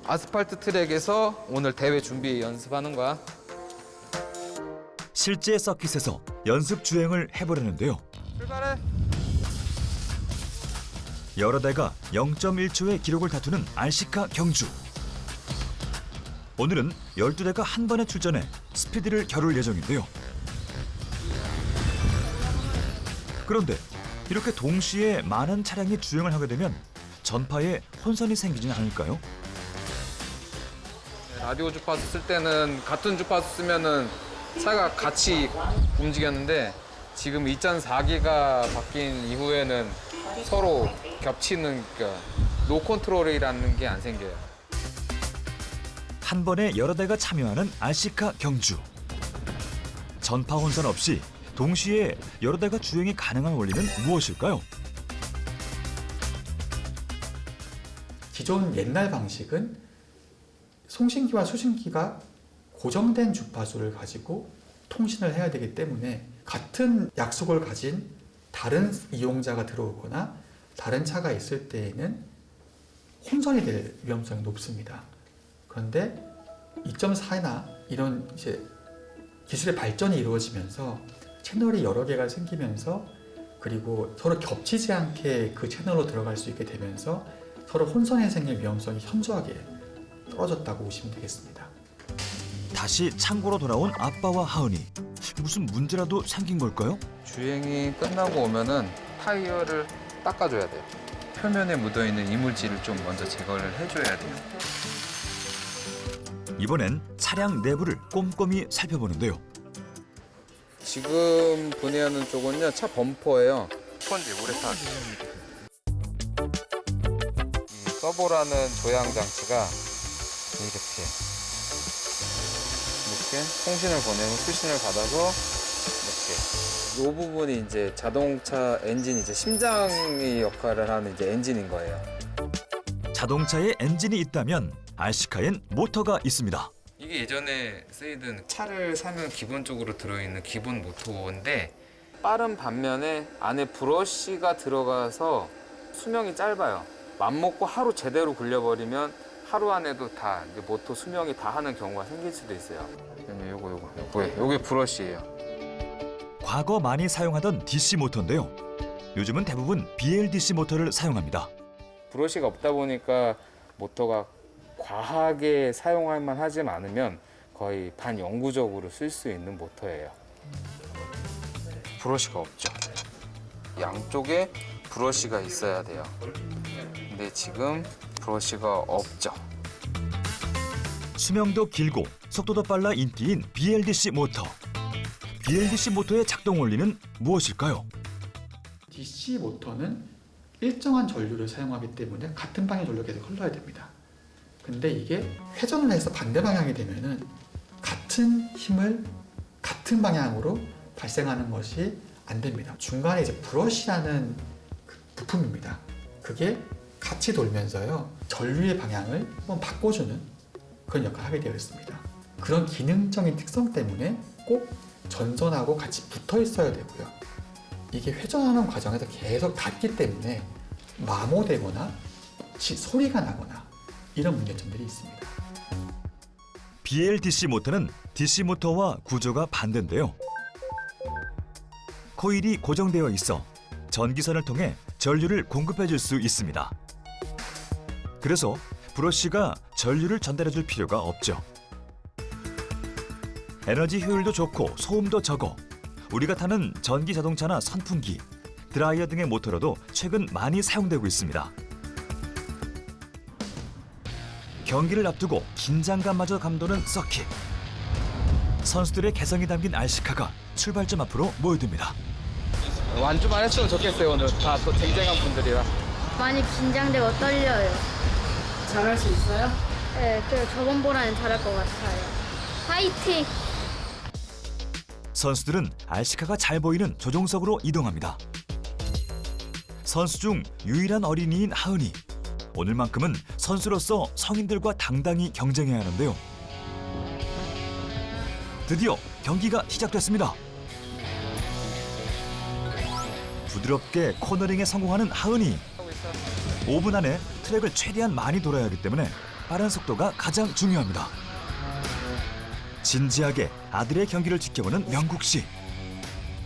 아스팔트 트랙에서 오늘 대회 준비 연습하는 거야. 실제 서킷에서 연습 주행을 해보려는데요. 출발해. 여러 대가 0.1초의 기록을 다투는 RC카 경주. 오늘은 12대가 한 번에 출전해 스피드를 겨룰 예정인데요. 그런데 이렇게 동시에 많은 차량이 주행을 하게 되면 전파에 혼선이 생기진 않을까요? 라디오 주파수 쓸 때는 같은 주파수 쓰면은 차가 같이 움직였는데 지금 2.4기가 바뀐 이후에는 서로 겹치는 노 컨트롤이라는 게 안 생겨요. 한 번에 여러 대가 참여하는 RC카 경주. 전파 혼선 없이 동시에 여러 대가 주행이 가능한 원리는 무엇일까요? 기존 옛날 방식은 송신기와 수신기가 고정된 주파수를 가지고 통신을 해야 되기 때문에 같은 약속을 가진 다른 이용자가 들어오거나 다른 차가 있을 때에는 혼선이 될 위험성이 높습니다. 그런데 2.4나 이런 이제 기술의 발전이 이루어지면서 채널이 여러 개가 생기면서 그리고 서로 겹치지 않게 그 채널로 들어갈 수 있게 되면서 서로 혼선이 생길 위험성이 현저하게 떨어졌다고 보시면 되겠습니다. 다시 창고로 돌아온 아빠와 하은이. 무슨 문제라도 생긴 걸까요? 주행이 끝나고 오면은 타이어를 닦아줘야 돼요. 표면에 묻어있는 이물질을 좀 먼저 제거를 해줘야 돼요. 이번엔 차량 내부를 꼼꼼히 살펴보는데요. 지금 분해하는 쪽은요, 차 범퍼예요. 스펀지, 우레탄. 이 서보라는 조향 장치가 이렇게 통신을 보내고 수신을 받아서 이렇게 이 부분이 이제 자동차 엔진 이제 심장의 역할을 하는 이제 엔진인 거예요. 자동차에 엔진이 있다면 RC카엔 모터가 있습니다. 이게 예전에 쓰이던 차를 사면 기본적으로 들어있는 기본 모터인데 빠른 반면에 안에 브러쉬가 들어가서 수명이 짧아요. 맘먹고 하루 제대로 굴려버리면 하루 안에도 다 이제 모터 수명이 다 하는 경우가 생길 수도 있어요. 요게 브러쉬예요. 과거 많이 사용하던 DC 모터인데요. 요즘은 대부분 BLDC 모터를 사용합니다. 브러쉬가 없다 보니까 모터가 과하게 사용할 만하지 않으면 거의 반영구적으로 쓸 수 있는 모터예요. 브러쉬가 없죠. 양쪽에 브러쉬가 있어야 돼요. 근데 지금 브러쉬가 없죠. 수명도 길고 속도도 빨라 인기인 BLDC 모터. BLDC 모터의 작동 원리는 무엇일까요? DC 모터는 일정한 전류를 사용하기 때문에 같은 방향의 전류가 계속 흘러야 됩니다. 근데 이게 회전을 해서 반대 방향이 되면은 같은 같은 힘을 같은 방향으로 발생하는 것이 안 됩니다. 중간에 이제 브러쉬라는 그 부품입니다. 그게 같이 돌면서요, 전류의 방향을 한번 바꿔주는 그런 역할을 하게 되어 있습니다. 그런 기능적인 특성 때문에 꼭 전선하고 같이 붙어 있어야 되고요. 이게 회전하는 과정에서 계속 닿기 때문에 마모되거나 소리가 나거나 이런 문제점들이 있습니다. BLDC 모터는 DC 모터와 구조가 반대인데요. 코일이 고정되어 있어 전기선을 통해 전류를 공급해 줄 수 있습니다. 그래서 브러쉬가 전류를 전달해 줄 필요가 없죠. 에너지 효율도 좋고 소음도 적어 우리가 타는 전기 자동차나 선풍기, 드라이어 등의 모터로도 최근 많이 사용되고 있습니다. 경기를 앞두고 긴장감마저 감도는 서킷. 선수들의 개성이 담긴 RC카가 출발점 앞으로 모여듭니다. 완주만 했으면 좋겠어요. 오늘 다 또 쟁쟁한 분들이라. 많이 긴장되고 떨려요. 잘할 수 있어요? 네, 그래도 저번보다는 잘할 것 같아요. 화이팅! 선수들은 RC카가 잘 보이는 조종석으로 이동합니다. 선수 중 유일한 어린이인 하은이. 오늘만큼은 선수로서 성인들과 당당히 경쟁해야 하는데요. 드디어 경기가 시작됐습니다. 부드럽게 코너링에 성공하는 하은이. 5분 안에 트랙을 최대한 많이 돌아야 하기 때문에 빠른 속도가 가장 중요합니다. 진지하게 아들의 경기를 지켜보는 명국 씨.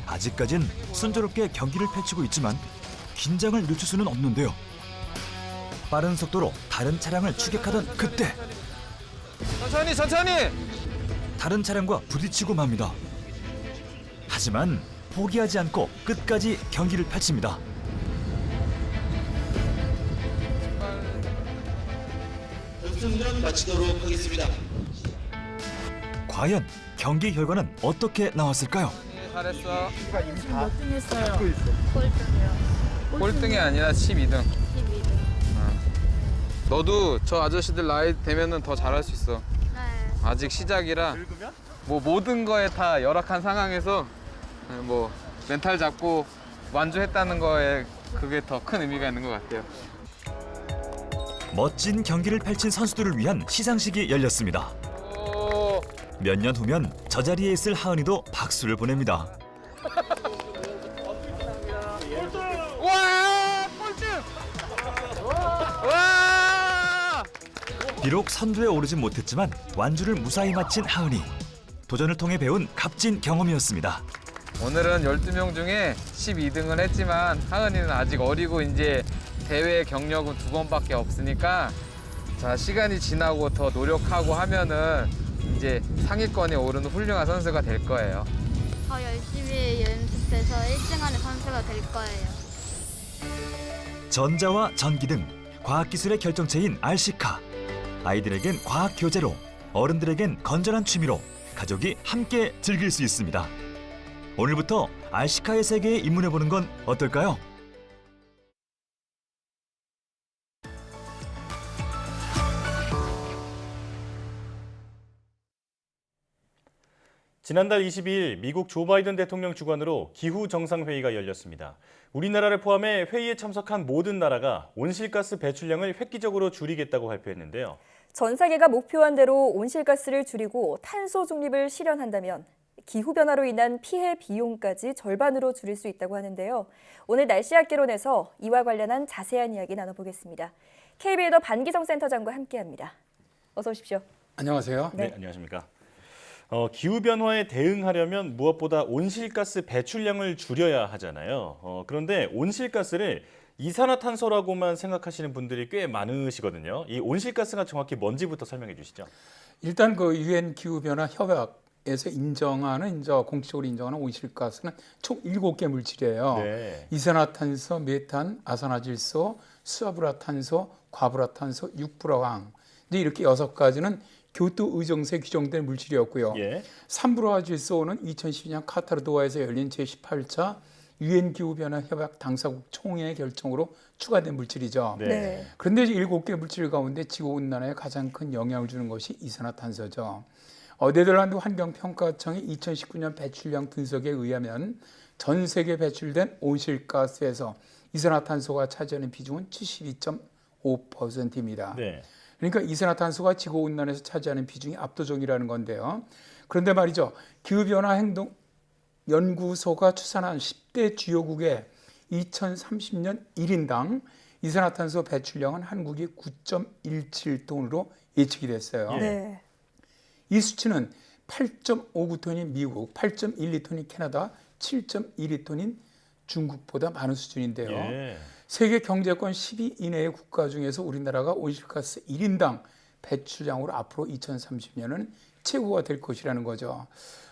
아직까진 순조롭게 경기를 펼치고 있지만 긴장을 늦출 수는 없는데요. 빠른 속도로 다른 차량을 추격하던 그때 천천히! 다른 차량과 부딪히고 맙니다. 하지만 포기하지 않고 끝까지 경기를 펼칩니다. 결승전 마치도록 하겠습니다. 과연 경기 결과는 어떻게 나왔을까요? 잘했어. 몇 등 했어요? 꼴등이요. 꼴등이 아니라 12등. 너도 저 아저씨들 나이 되면은 더 잘할 수 있어. 네. 아직 시작이라 뭐 모든 거에 다 열악한 상황에서 뭐 멘탈 잡고 완주했다는 거에 그게 더 큰 의미가 있는 것 같아요. 멋진 경기를 펼친 선수들을 위한 시상식이 열렸습니다. 몇 년 후면 저 자리에 있을 하은이도 박수를 보냅니다. 와! 꼴등! 와! 비록 선두에 오르진 못했지만 완주를 무사히 마친 하은이. 도전을 통해 배운 값진 경험이었습니다. 오늘은 12명 중에 12등을 했지만 하은이는 아직 어리고 이제 대회 경력은 2번밖에 없으니까 자, 시간이 지나고 더 노력하고 하면은 이제 상위권에 오르는 훌륭한 선수가 될 거예요. 더 열심히 연습해서 1등하는 선수가 될 거예요. 전자와 전기 등 과학기술의 결정체인 RC카. 아이들에겐 과학 교재로, 어른들에겐 건전한 취미로 가족이 함께 즐길 수 있습니다. 오늘부터 RC카의 세계에 입문해보는 건 어떨까요? 지난달 22일 미국 조 바이든 대통령 주관으로 기후 정상회의가 열렸습니다. 우리나라를 포함해 회의에 참석한 모든 나라가 온실가스 배출량을 획기적으로 줄이겠다고 발표했는데요. 전 세계가 목표한 대로 온실가스를 줄이고 탄소 중립을 실현한다면 기후변화로 인한 피해 비용까지 절반으로 줄일 수 있다고 하는데요. 오늘 날씨학개론에서 이와 관련한 자세한 이야기 나눠보겠습니다. KBL 더 반기성 센터장과 함께합니다. 어서 오십시오. 안녕하세요. 네, 안녕하십니까. 기후변화에 대응하려면 무엇보다 온실가스 배출량을 줄여야 하잖아요. 그런데 온실가스를 이산화탄소라고만 생각하시는 분들이 꽤 많으시거든요. 이 온실가스가 정확히 뭔지부터 설명해 주시죠. 일단 그 유엔 기후변화 협약에서 인정하는 이제 공식적으로 인정하는 온실가스는 총 7개 물질이에요. 네. 이산화탄소, 메탄, 아산화질소, 수화불화탄소, 과불화탄소, 육불화황. 이제 이렇게 6가지는 교토 의정서에 규정된 물질이었고요. 예. 산불화질소는 2012년 카타르 도하에서 열린 제18차 유엔 기후변화 협약 당사국 총회의 결정으로 추가된 물질이죠. 네. 그런데 7개 물질 가운데 지구온난화에 가장 큰 영향을 주는 것이 이산화탄소죠. 네덜란드 환경평가청의 2019년 배출량 분석에 의하면 전 세계 배출된 온실가스에서 이산화탄소가 차지하는 비중은 72.5%입니다. 네. 그러니까 이산화탄소가 지구온난화에서 차지하는 비중이 압도적이라는 건데요. 그런데 말이죠. 기후변화 행동 연구소가 추산한 10대 주요국의 2030년 1인당 이산화탄소 배출량은 한국이 9.17톤으로 예측이 됐어요. 네. 이 수치는 8.59톤인 미국, 8.12톤인 캐나다, 7.12톤인 중국보다 많은 수준인데요. 예. 세계 경제권 10위 이내의 국가 중에서 우리나라가 온실가스 1인당 배출량으로 앞으로 2030년은 최고가 될 것이라는 거죠.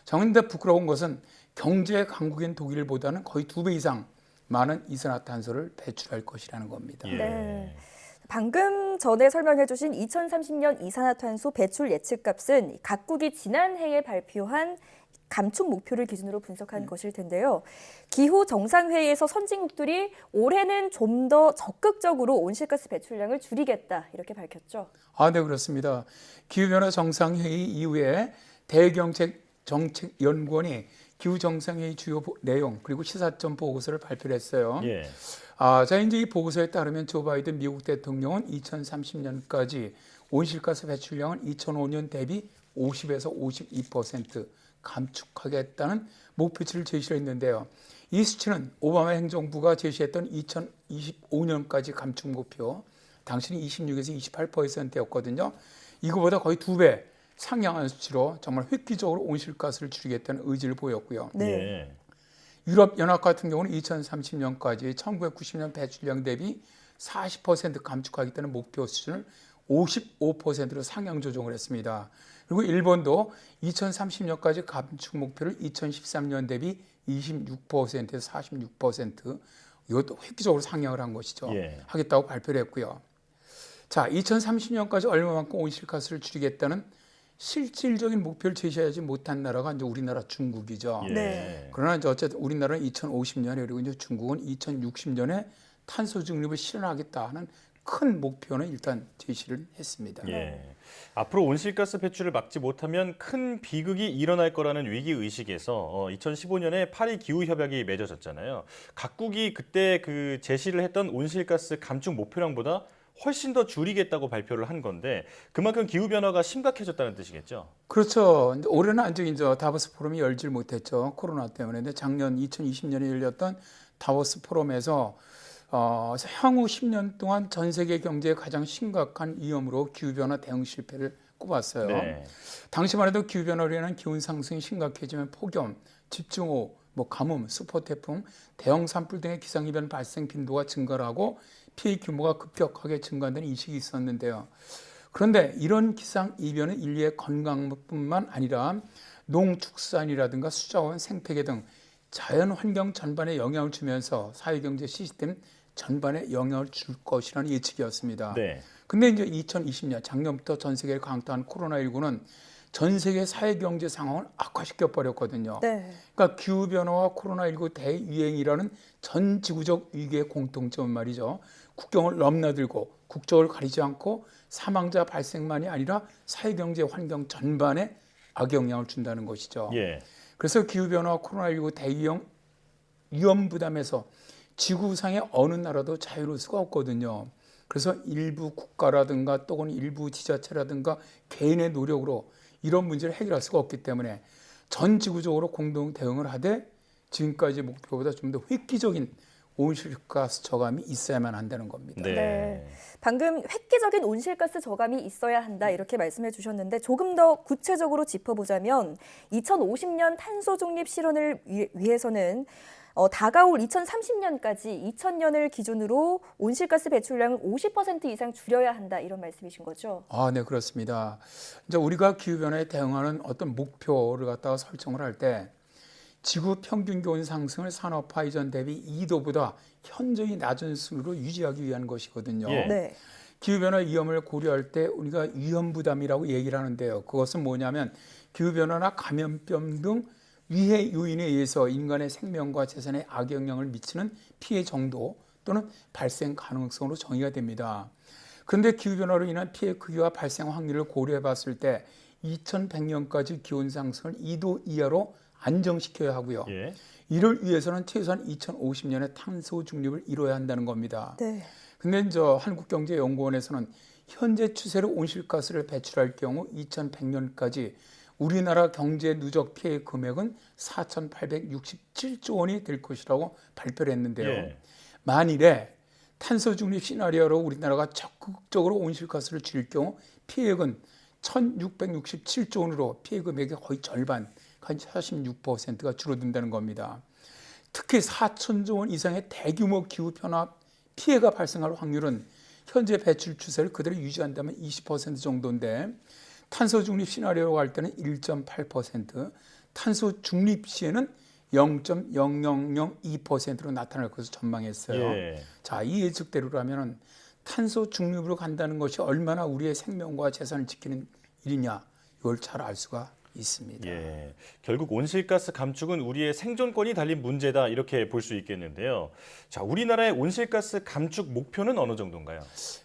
그런데 부끄러운 것은 경제 강국인 독일보다는 거의 2배 이상 많은 이산화탄소를 배출할 것이라는 겁니다. 예. 네. 방금 전에 설명해 주신 2030년 이산화탄소 배출 예측값은 각국이 지난해에 발표한 감축 목표를 기준으로 분석한 것일 텐데요. 기후 정상회의에서 선진국들이 올해는 좀 더 적극적으로 온실가스 배출량을 줄이겠다 이렇게 밝혔죠. 네, 그렇습니다. 기후변화 정상회의 이후에 대경책정책연구원이 기후정상회의 주요 내용 그리고 시사점 보고서를 발표를 했어요. 예. 이제 이 보고서에 따르면 조 바이든 미국 대통령은 2030년까지 온실가스 배출량은 2005년 대비 50에서 52% 감축하겠다는 목표치를 제시했는데요. 이 수치는 오바마 행정부가 제시했던 2025년까지 감축 목표, 당시는 26에서 28%였거든요. 이거보다 거의 2배 상향한 수치로 정말 획기적으로 온실가스를 줄이겠다는 의지를 보였고요. 네. 유럽연합 같은 경우는 2030년까지 1990년 배출량 대비 40% 감축하겠다는 목표 수준을 55%로 상향 조정을 했습니다. 그리고 일본도 2030년까지 감축 목표를 2013년 대비 26%에서 46% 이것도 획기적으로 상향을 한 것이죠. 예. 하겠다고 발표를 했고요. 자, 2030년까지 얼마만큼 온실가스를 줄이겠다는 실질적인 목표를 제시하지 못한 나라가 이제 우리나라 중국이죠. 네. 그러나 이제 어쨌든 우리나라는 2050년에 그리고 이제 중국은 2060년에 탄소 중립을 실현하겠다는 큰 목표는 일단 제시를 했습니다. 예. 앞으로 온실가스 배출을 막지 못하면 큰 비극이 일어날 거라는 위기 의식에서 2015년에 파리 기후 협약이 맺어졌잖아요. 각국이 그때 그 제시를 했던 온실가스 감축 목표량보다 훨씬 더 줄이겠다고 발표를 한 건데 그만큼 기후 변화가 심각해졌다는 뜻이겠죠. 그렇죠. 올해는 이제 다보스 포럼이 열질 못했죠. 코로나 때문에. 근데 작년 2020년에 열렸던 다보스 포럼에서 향후 10년 동안 전 세계 경제에 가장 심각한 위험으로 기후변화 대응 실패를 꼽았어요. 네. 당시만 해도 기후변화로 인한 기온 상승이 심각해지면 폭염, 집중호우, 가뭄, 수포태풍, 대형 산불 등의 기상이변 발생 빈도가 증가하고 피해 규모가 급격하게 증가한다는 인식이 있었는데요. 그런데 이런 기상이변은 인류의 건강뿐만 아니라 농축산이라든가 수자원, 생태계 등 자연 환경 전반에 영향을 주면서 사회경제 시스템 전반에 영향을 줄 것이라는 예측이었습니다. 네. 근데 이제 2020년 작년부터 전 세계를 강타한 코로나19는 전 세계 사회경제 상황을 악화시켜 버렸거든요. 네. 그러니까 기후변화와 코로나19 대유행이라는 전 지구적 위기의 공통점은 말이죠. 국경을 넘나들고 국적을 가리지 않고 사망자 발생만이 아니라 사회경제 환경 전반에 악영향을 준다는 것이죠. 예. 그래서 기후변화와 코로나19 대유행 위험 부담에서 지구상의 어느 나라도 자유로울 수가 없거든요. 그래서 일부 국가라든가 또는 일부 지자체라든가 개인의 노력으로 이런 문제를 해결할 수가 없기 때문에 전 지구적으로 공동 대응을 하되 지금까지 목표보다 좀 더 획기적인 온실가스 저감이 있어야만 한다는 겁니다. 네. 방금 획기적인 온실가스 저감이 있어야 한다 이렇게 말씀해 주셨는데 조금 더 구체적으로 짚어보자면 2050년 탄소 중립 실현을 위해서는 다가올 2030년까지 2000년을 기준으로 온실가스 배출량을 50% 이상 줄여야 한다 이런 말씀이신 거죠? 네, 그렇습니다. 이제 우리가 기후변화에 대응하는 어떤 목표를 갖다가 설정을 할 때 지구 평균 기온 상승을 산업화 이전 대비 2도보다 현저히 낮은 수준으로 유지하기 위한 것이거든요. 예. 네. 기후변화 위험을 고려할 때 우리가 위험 부담이라고 얘기를 하는데요. 그것은 뭐냐면 기후변화나 감염병 등 위해 요인에 의해서 인간의 생명과 재산에 악영향을 미치는 피해 정도 또는 발생 가능성으로 정의가 됩니다. 그런데 기후변화로 인한 피해 크기와 발생 확률을 고려해 봤을 때 2100년까지 기온 상승을 2도 이하로 안정시켜야 하고요. 예. 이를 위해서는 최소한 2050년에 탄소 중립을 이뤄야 한다는 겁니다. 네. 근데 한국경제연구원에서는 현재 추세로 온실가스를 배출할 경우 2100년까지 우리나라 경제 누적 피해 금액은 4,867조 원이 될 것이라고 발표를 했는데요. 예. 만일에 탄소 중립 시나리오로 우리나라가 적극적으로 온실가스를 줄일 경우 피해액은 1,667조 원으로 피해 금액의 거의 절반, 한 46%가 줄어든다는 겁니다. 특히 4,000조 원 이상의 대규모 기후 변화 피해가 발생할 확률은 현재 배출 추세를 그대로 유지한다면 20% 정도인데 탄소 중립 시나리오로 갈 때는 1.8%, 탄소 중립 시에는 0.0002%로 나타날 것으로 전망했어요. 예. 자, 이 예측대로라면 탄소 중립으로 간다는 것이 얼마나 우리의 생명과 재산을 지키는 일이냐, 이걸 잘 알 수가 있습니다. 예, 결국 온실가스 감축은 우리의 생존권이 달린 문제다 이렇게 볼 수 있겠는데요. 자, 우리나라의 온실가스 감축 목표는 어느 정도인가요?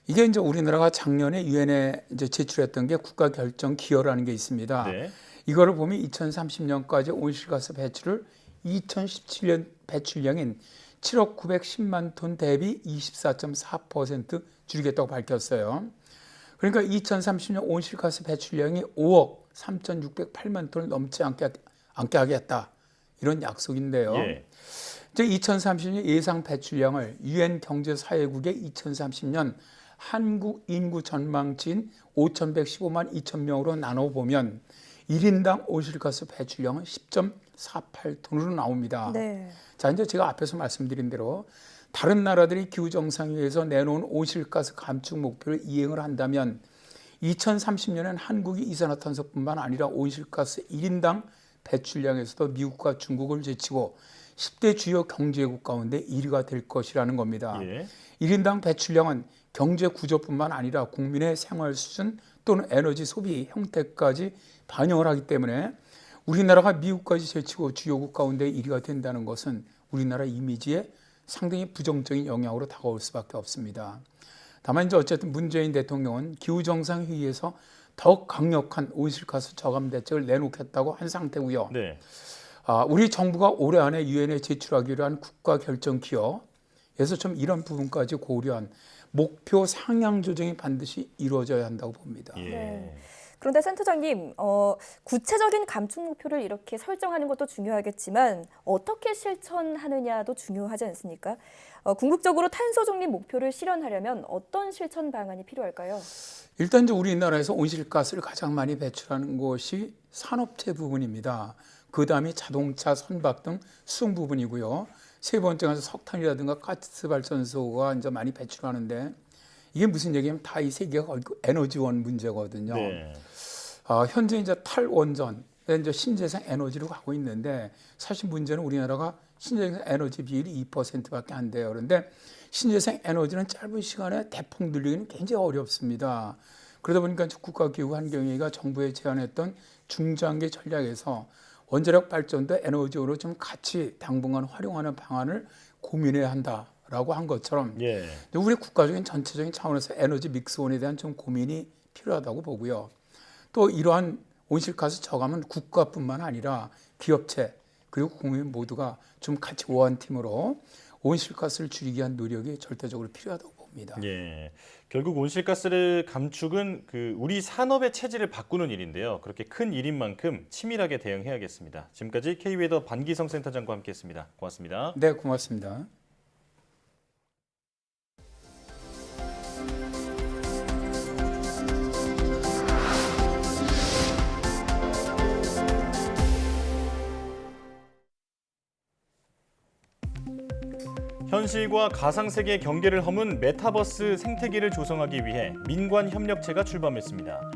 이게 이제 우리나라가 작년에 유엔에 이제 제출했던 게 국가 결정 기여라는 게 있습니다. 네. 이거를 보면 2030년까지 온실가스 배출을 2017년 배출량인 7억 910만 톤 대비 24.4% 줄이겠다고 밝혔어요. 그러니까 2030년 온실가스 배출량이 5억 3,608만 톤을 넘지 않게 하겠다, 이런 약속인데요. 예. 이제 2030년 예상 배출량을 유엔 경제사회국의 2030년 한국 인구 전망치인 5,115만 2천 명으로 나눠보면 1인당 온실가스 배출량은 10.48톤으로 나옵니다. 네. 자, 이제 제가 앞에서 말씀드린 대로 다른 나라들이 기후정상회의에서 내놓은 온실가스 감축 목표를 이행을 한다면 2030년엔 한국이 이산화탄소뿐만 아니라 온실가스 1인당 배출량에서도 미국과 중국을 제치고 10대 주요 경제국 가운데 1위가 될 것이라는 겁니다. 예. 1인당 배출량은 경제 구조뿐만 아니라 국민의 생활 수준 또는 에너지 소비 형태까지 반영을 하기 때문에 우리나라가 미국까지 제치고 주요국 가운데 1위가 된다는 것은 우리나라 이미지에 상당히 부정적인 영향으로 다가올 수밖에 없습니다. 다만 이제 어쨌든 문재인 대통령은 기후정상회의에서 더욱 강력한 온실가스 저감 대책을 내놓겠다고 한 상태고요. 네. 우리 정부가 올해 안에 유엔에 제출하기로 한 국가 결정 기여에서 좀 이런 부분까지 고려한 목표 상향 조정이 반드시 이루어져야 한다고 봅니다. 예. 네. 그런데 센터장님, 구체적인 감축 목표를 이렇게 설정하는 것도 중요하겠지만 어떻게 실천하느냐도 중요하지 않습니까? 궁극적으로 탄소 중립 목표를 실현하려면 어떤 실천 방안이 필요할까요? 일단 이제 우리나라에서 온실가스를 가장 많이 배출하는 곳이 산업체 부분입니다. 그 다음이 자동차, 선박 등 수송 부분이고요. 세 번째가 석탄이라든가 가스 발전소가 이제 많이 배출하는데 이게 무슨 얘기냐면 다 이 세 개가 에너지원 문제거든요. 네. 현재 이제 탈원전, 이제 신재생 에너지로 가고 있는데 사실 문제는 우리나라가 신재생 에너지 비율이 2%밖에 안 돼요. 그런데 신재생 에너지는 짧은 시간에 대폭 늘리기는 굉장히 어렵습니다. 그러다 보니까 국가기후환경위가 정부에 제안했던 중장기 전략에서 원자력 발전도 에너지원으로 좀 같이 당분간 활용하는 방안을 고민해야 한다라고 한 것처럼 예. 우리 국가적인 전체적인 차원에서 에너지 믹스원에 대한 좀 고민이 필요하다고 보고요. 또 이러한 온실가스 저감은 국가뿐만 아니라 기업체 그리고 국민 모두가 좀 같이 원팀으로 온실가스를 줄이기 위한 노력이 절대적으로 필요하다고 봅니다. 예. 결국 온실가스를 감축은 우리 산업의 체질을 바꾸는 일인데요. 그렇게 큰 일인 만큼 치밀하게 대응해야겠습니다. 지금까지 K웨더 반기성 센터장과 함께했습니다. 고맙습니다. 네, 고맙습니다. 현실과 가상세계의 경계를 허문 메타버스 생태계를 조성하기 위해 민관협력체가 출범했습니다.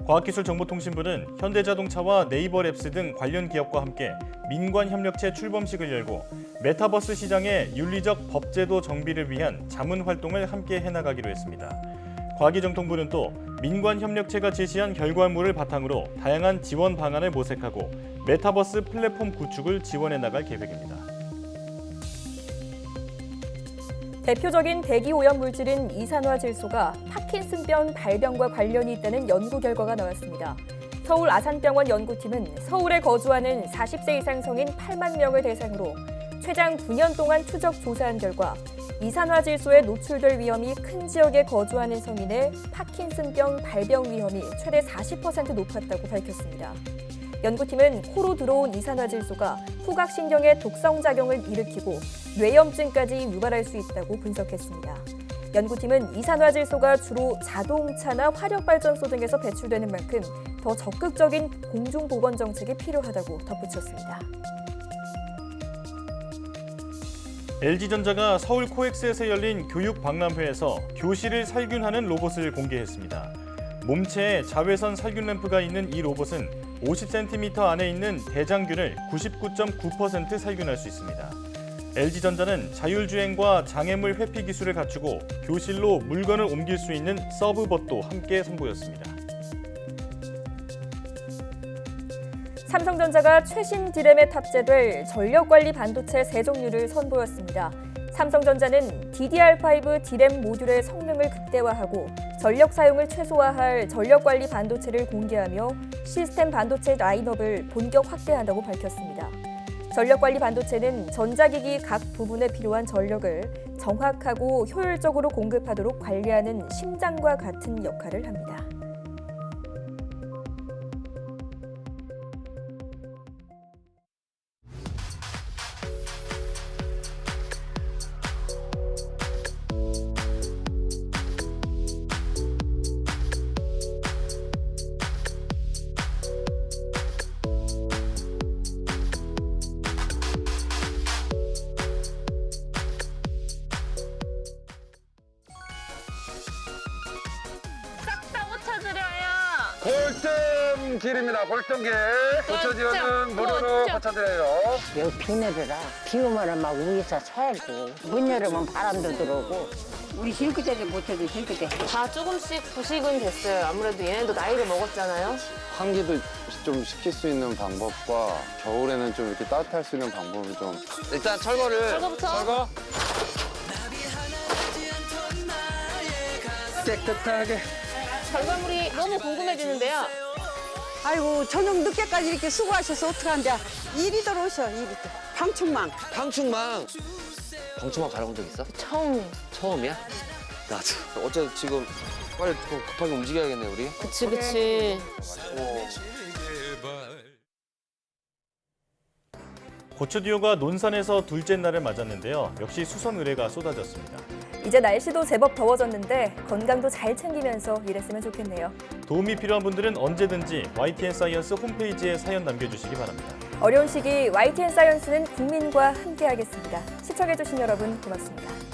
과학기술정보통신부는 현대자동차와 네이버랩스 등 관련 기업과 함께 민관협력체 출범식을 열고 메타버스 시장의 윤리적 법제도 정비를 위한 자문 활동을 함께 해나가기로 했습니다. 과기정통부는 또 민관협력체가 제시한 결과물을 바탕으로 다양한 지원 방안을 모색하고 메타버스 플랫폼 구축을 지원해 나갈 계획입니다. 대표적인 대기오염 물질인 이산화질소가 파킨슨병 발병과 관련이 있다는 연구 결과가 나왔습니다. 서울 아산병원 연구팀은 서울에 거주하는 40세 이상 성인 8만 명을 대상으로 최장 9년 동안 추적 조사한 결과 이산화 질소에 노출될 위험이 큰 지역에 거주하는 성인의 파킨슨병 발병 위험이 최대 40% 높았다고 밝혔습니다. 연구팀은 코로 들어온 이산화 질소가 후각신경에 독성작용을 일으키고 뇌염증까지 유발할 수 있다고 분석했습니다. 연구팀은 이산화 질소가 주로 자동차나 화력발전소 등에서 배출되는 만큼 더 적극적인 공중보건 정책이 필요하다고 덧붙였습니다. LG전자가 서울 코엑스에서 열린 교육 박람회에서 교실을 살균하는 로봇을 공개했습니다. 몸체에 자외선 살균 램프가 있는 이 로봇은 50cm 안에 있는 대장균을 99.9% 살균할 수 있습니다. LG전자는 자율주행과 장애물 회피 기술을 갖추고 교실로 물건을 옮길 수 있는 서브봇도 함께 선보였습니다. 삼성전자가 최신 D램에 탑재될 전력관리 반도체 세 종류를 선보였습니다. 삼성전자는 DDR5 D램 모듈의 성능을 극대화하고 전력 사용을 최소화할 전력관리 반도체를 공개하며 시스템 반도체 라인업을 본격 확대한다고 밝혔습니다. 전력관리 반도체는 전자기기 각 부분에 필요한 전력을 정확하고 효율적으로 공급하도록 관리하는 심장과 같은 역할을 합니다. 골등길입니다. 골등길. 고쳐지어는 무료로 고쳐드려요. 여기 비 내려라. 비 오면 막 위에서 새고 문 열으면 바람도 들어오고 우리 힐끗대도 못해도 힐끗대. 다 조금씩 부식은 됐어요. 아무래도 얘네도 나이를 먹었잖아요. 환기도 좀 시킬 수 있는 방법과 겨울에는 좀 이렇게 따뜻할 수 있는 방법을 좀 일단 철거부터. 철거. 깨끗하게. 결과물이 너무 궁금해지는데요. 아이고 저녁 늦게까지 이렇게 수고하셔서 어떡하는데 이리들 오셔 이리들. 방충망. 방충망. 방충망 갈아본 적 있어? 처음이야? 나도. 어째 지금 빨리 급하게 움직여야겠네 우리. 그치. 고추듀오가 논산에서 둘째 날을 맞았는데요. 역시 수선 의뢰가 쏟아졌습니다. 이제 날씨도 제법 더워졌는데 건강도 잘 챙기면서 일했으면 좋겠네요. 도움이 필요한 분들은 언제든지 YTN 사이언스 홈페이지에 사연 남겨주시기 바랍니다. 어려운 시기 YTN 사이언스는 국민과 함께하겠습니다. 시청해주신 여러분 고맙습니다.